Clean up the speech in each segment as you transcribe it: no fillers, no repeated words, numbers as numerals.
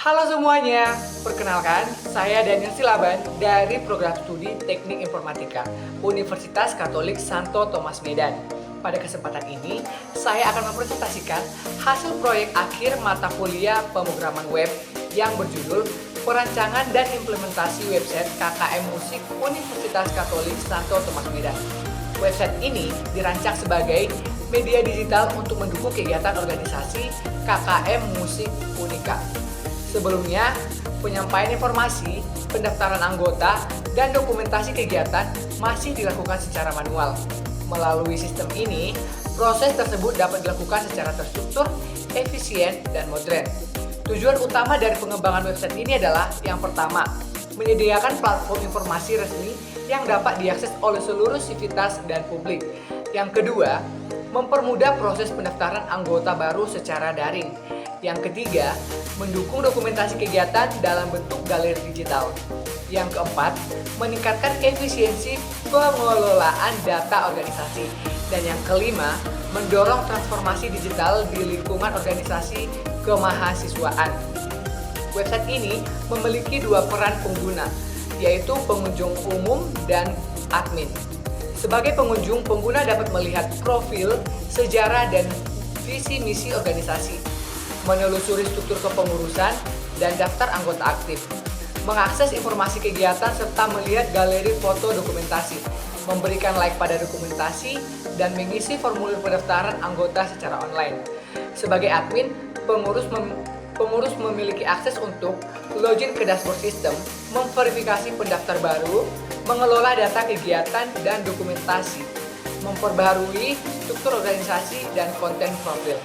Halo semuanya, perkenalkan saya Daniel Silaban dari Program Studi Teknik Informatika Universitas Katolik Santo Tomas Medan. Pada kesempatan ini, saya akan mempresentasikan hasil proyek akhir mata kuliah pemrograman web yang berjudul Perancangan dan Implementasi Website KKM Musik Universitas Katolik Santo Tomas Medan. Website ini dirancang sebagai media digital untuk mendukung kegiatan organisasi KKM Musik Unika. Sebelumnya, penyampaian informasi, pendaftaran anggota, dan dokumentasi kegiatan masih dilakukan secara manual. Melalui sistem ini, proses tersebut dapat dilakukan secara terstruktur, efisien, dan modern. Tujuan utama dari pengembangan website ini adalah yang pertama, menyediakan platform informasi resmi yang dapat diakses oleh seluruh sivitas dan publik. Yang kedua, mempermudah proses pendaftaran anggota baru secara daring. Yang ketiga, mendukung dokumentasi kegiatan dalam bentuk galeri digital. Yang keempat, meningkatkan efisiensi pengelolaan data organisasi. Dan yang kelima, mendorong transformasi digital di lingkungan organisasi kemahasiswaan. Website ini memiliki dua peran pengguna, yaitu pengunjung umum dan admin. Sebagai pengunjung, pengguna dapat melihat profil, sejarah, dan visi misi organisasi, menelusuri struktur kepengurusan, dan daftar anggota aktif, mengakses informasi kegiatan, serta melihat galeri foto dokumentasi, memberikan like pada dokumentasi, dan mengisi formulir pendaftaran anggota secara online. Sebagai admin, pengurus memiliki akses untuk login ke dashboard sistem, memverifikasi pendaftar baru, mengelola data kegiatan dan dokumentasi, memperbaharui struktur organisasi dan konten profil.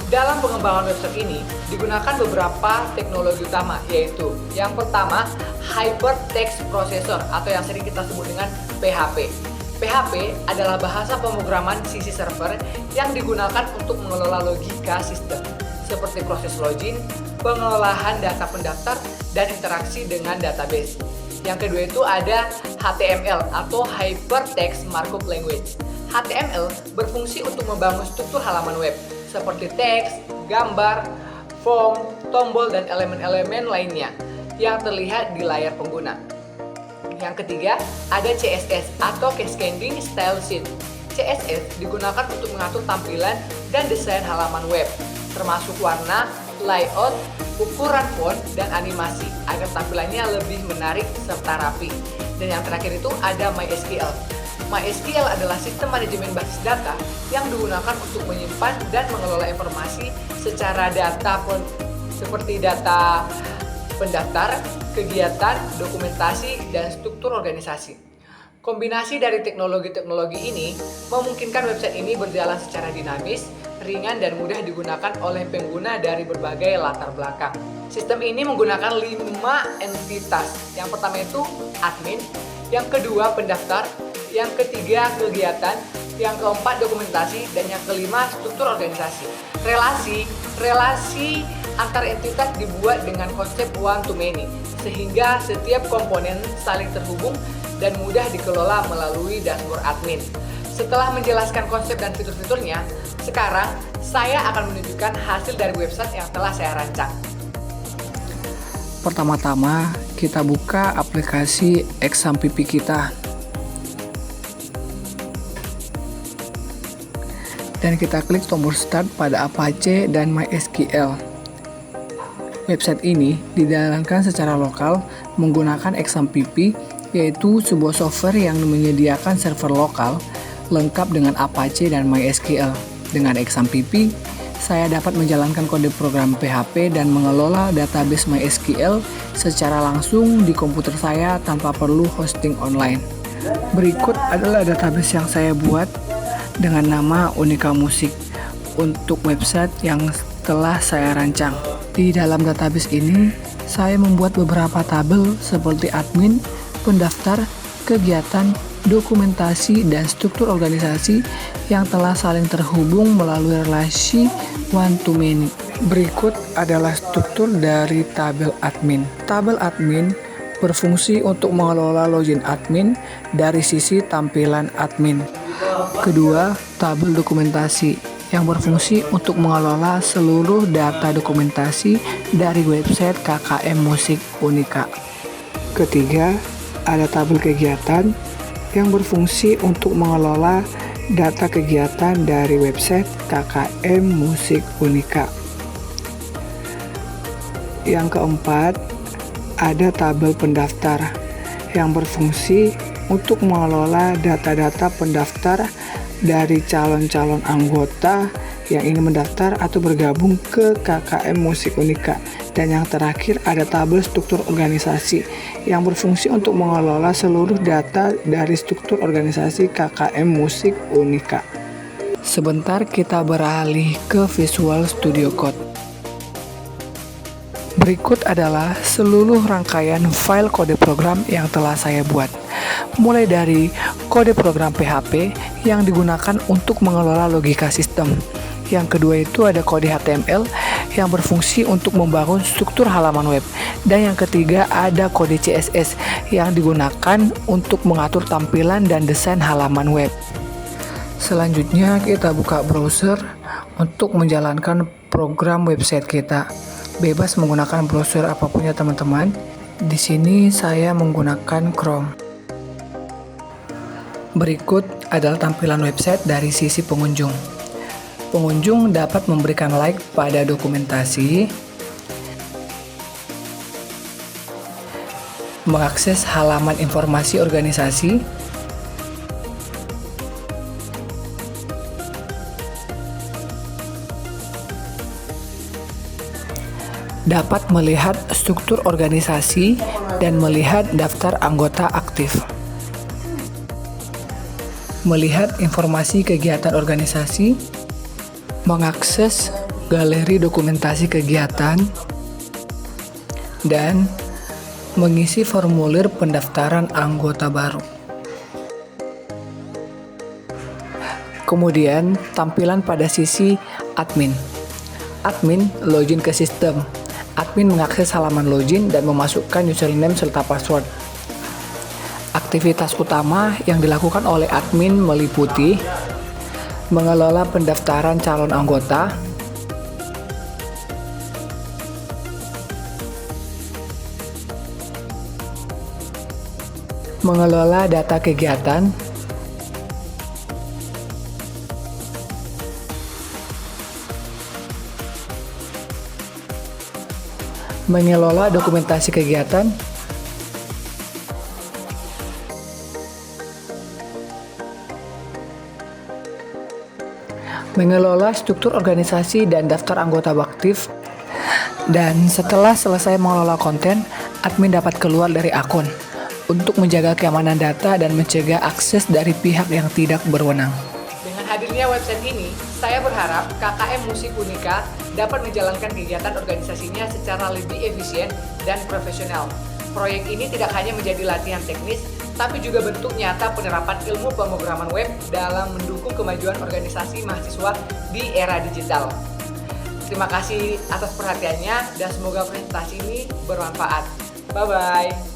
Dalam pengembangan website ini digunakan beberapa teknologi utama, yaitu yang pertama, Hypertext Processor atau yang sering kita sebut dengan PHP. PHP adalah bahasa pemrograman sisi server yang digunakan untuk mengelola logika sistem, seperti proses login, pengelolaan data pendaftar, dan interaksi dengan database. Yang kedua itu ada HTML atau Hypertext Markup Language. HTML berfungsi untuk membangun struktur halaman web, seperti teks, gambar, form, tombol, dan elemen-elemen lainnya yang terlihat di layar pengguna. Yang ketiga, ada CSS atau Cascading Style Sheet. CSS digunakan untuk mengatur tampilan dan desain halaman web, termasuk warna, layout, ukuran font, dan animasi, agar tampilannya lebih menarik serta rapi. Dan yang terakhir itu ada MySQL. MySQL adalah sistem manajemen basis data yang digunakan untuk menyimpan dan mengelola informasi secara data seperti data pendaftar, kegiatan, dokumentasi, dan struktur organisasi. Kombinasi dari teknologi-teknologi ini memungkinkan website ini berjalan secara dinamis, ringan, dan mudah digunakan oleh pengguna dari berbagai latar belakang. Sistem ini menggunakan 5 entitas. Yang pertama itu admin, yang kedua pendaftar, yang ketiga kegiatan, yang keempat dokumentasi, dan yang kelima struktur organisasi. Relasi antar entitas dibuat dengan konsep one to many, sehingga setiap komponen saling terhubung dan mudah dikelola melalui dashboard admin. Setelah menjelaskan konsep dan fitur-fiturnya, sekarang saya akan menunjukkan hasil dari website yang telah saya rancang. Pertama-tama, kita buka aplikasi Exam.pp kita. Dan kita klik tombol Start pada Apache dan MySQL. Website ini dijalankan secara lokal menggunakan Exam.pp, yaitu sebuah software yang menyediakan server lokal lengkap dengan Apache dan MySQL. Dengan Exam.pp, saya dapat menjalankan kode program PHP dan mengelola database MySQL secara langsung di komputer saya tanpa perlu hosting online. Berikut adalah database yang saya buat dengan nama Unika Musik untuk website yang telah saya rancang. Di dalam database ini, saya membuat beberapa tabel seperti admin, pendaftar, kegiatan, dokumentasi, dan struktur organisasi yang telah saling terhubung melalui relasi one to many. Berikut adalah struktur dari tabel admin. Tabel admin berfungsi untuk mengelola login admin dari sisi tampilan admin. Kedua, tabel dokumentasi. yang berfungsi untuk mengelola seluruh data dokumentasi dari website KKM Musik Unika. Ketiga, ada tabel kegiatan yang berfungsi untuk mengelola data kegiatan dari website KKM Musik Unika. Yang keempat, ada tabel pendaftar yang berfungsi untuk mengelola data-data pendaftar dari calon-calon anggota yang ingin mendaftar atau bergabung ke KKM Musik Unika. Dan yang terakhir ada tabel struktur organisasi yang berfungsi untuk mengelola seluruh data dari struktur organisasi KKM Musik Unika. Sebentar kita beralih ke Visual Studio Code. Berikut adalah seluruh rangkaian file kode program yang telah saya buat. Mulai dari kode program PHP yang digunakan untuk mengelola logika sistem. Yang kedua itu ada kode HTML yang berfungsi untuk membangun struktur halaman web. Dan yang ketiga ada kode CSS yang digunakan untuk mengatur tampilan dan desain halaman web. Selanjutnya kita buka browser untuk menjalankan program website kita. Bebas menggunakan browser apapun ya teman-teman. Di sini saya menggunakan Chrome. Berikut adalah tampilan website dari sisi pengunjung. Pengunjung dapat memberikan like pada dokumentasi, mengakses halaman informasi organisasi, dapat melihat struktur organisasi dan melihat daftar anggota aktif. Melihat informasi kegiatan organisasi, mengakses galeri dokumentasi kegiatan, dan mengisi formulir pendaftaran anggota baru. Kemudian, tampilan pada sisi admin. Admin login ke sistem. Admin mengakses halaman login dan memasukkan username serta password. Aktivitas utama yang dilakukan oleh admin meliputi mengelola pendaftaran calon anggota, mengelola data kegiatan, mengelola dokumentasi kegiatan, mengelola struktur organisasi dan daftar anggota aktif, dan setelah selesai mengelola konten, admin dapat keluar dari akun untuk menjaga keamanan data dan mencegah akses dari pihak yang tidak berwenang. Dengan hadirnya website ini, saya berharap KKM Musik Unika dapat menjalankan kegiatan organisasinya secara lebih efisien dan profesional. Proyek ini tidak hanya menjadi latihan teknis, tapi juga bentuk nyata penerapan ilmu pemrograman web dalam mendukung kemajuan organisasi mahasiswa di era digital. Terima kasih atas perhatiannya dan semoga presentasi ini bermanfaat. Bye-bye.